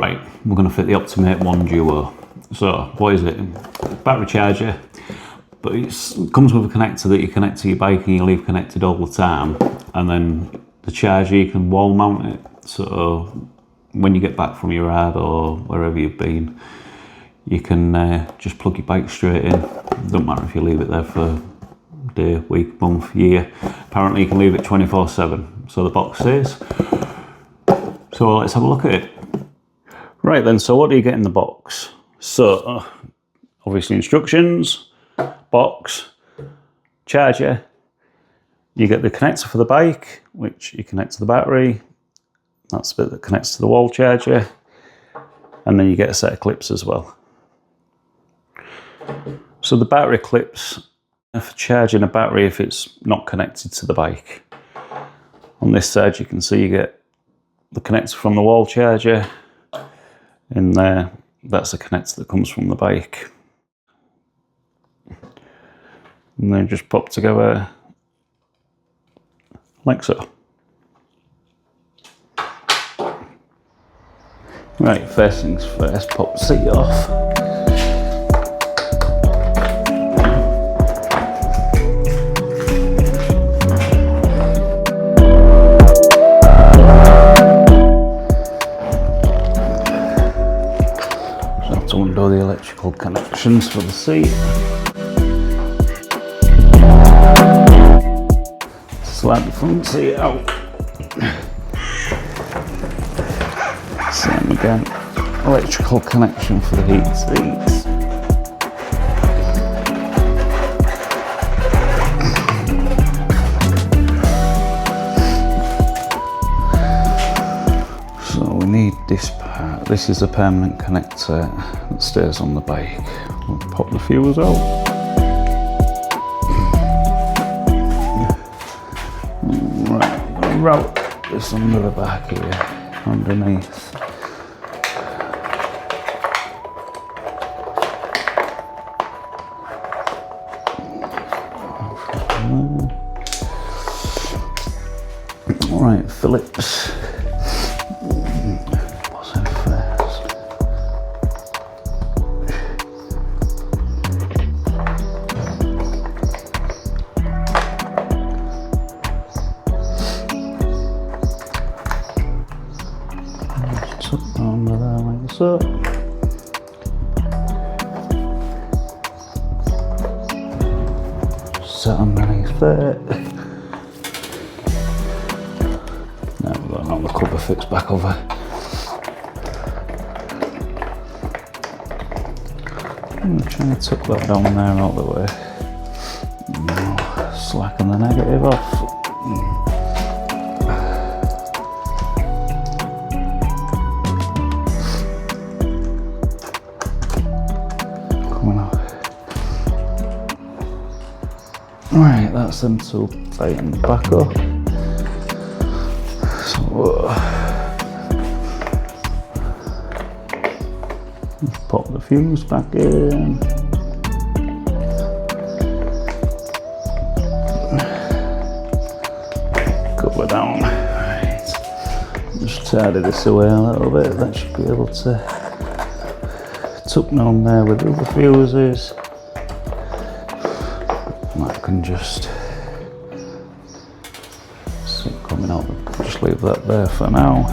Right, we're going to fit the Optimate 1 Duo. So, what is it? Battery charger, but it comes with a connector that you connect to your bike and you leave connected all the time. And then the charger, you can wall mount it. So, when you get back from your ride or wherever you've been, you can just plug your bike straight in. Doesn't matter if you leave it there for a day, week, month, year. Apparently, you can leave it 24/7. So the box says. So let's have a look at it. Right then, so what do you get in the box? So, obviously instructions, box, charger, you get the connector for the bike, which you connect to the battery, that's the bit that connects to the wall charger, and then you get a set of clips as well. So the battery clips are for charging a battery if it's not connected to the bike. On this side you can see you get the connector from the wall charger. In there, that's the connector that comes from the bike. And they just pop together like so. Right, first things first, pop the seat off. To undo the electrical connections for the seat. Slide the front seat out. Same again, electrical connection for the heated seats. So we need this part. This is a permanent connector that stays on the bike. We'll pop the fuse out. Right, I'm going to route this under the back here, underneath. Right, Phillips. Tuck under there like so. Set underneath there. Now we've got another cover fixed back over. I'm trying to tuck that down there out the way. Slacken the negative off. Right, that's them to tighten back up. So, pop the fuse back in. Cover down. Right. Just tidy this away a little bit. That should be able to tuck down there with the other fuses. That can just see it coming out. Just leave that there for now.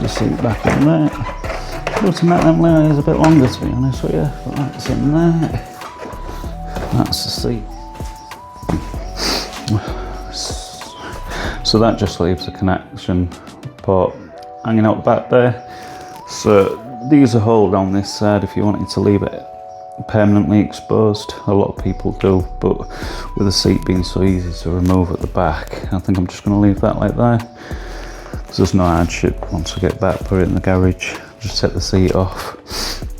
Seat back in there. Got to make them layers a bit longer, to be honest with you, but that's in there. That's the seat. So that just leaves a connection port hanging out the back there. So these are hold on this side if you wanted to leave it permanently exposed. A lot of people do, but with the seat being so easy to remove at the back, I think I'm just going to leave that like that. There's no hardship. Once I get back, put it in the garage, just take the seat off,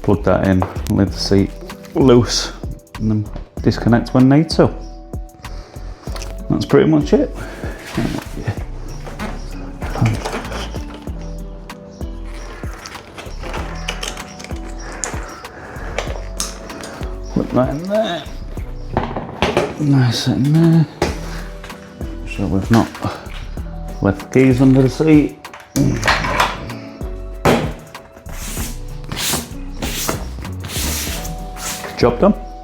plug that in, leave the seat loose, and then disconnect when need to. that's pretty much it. Put that in there. Nice in there. So we've not left the keys under the seat. Job done.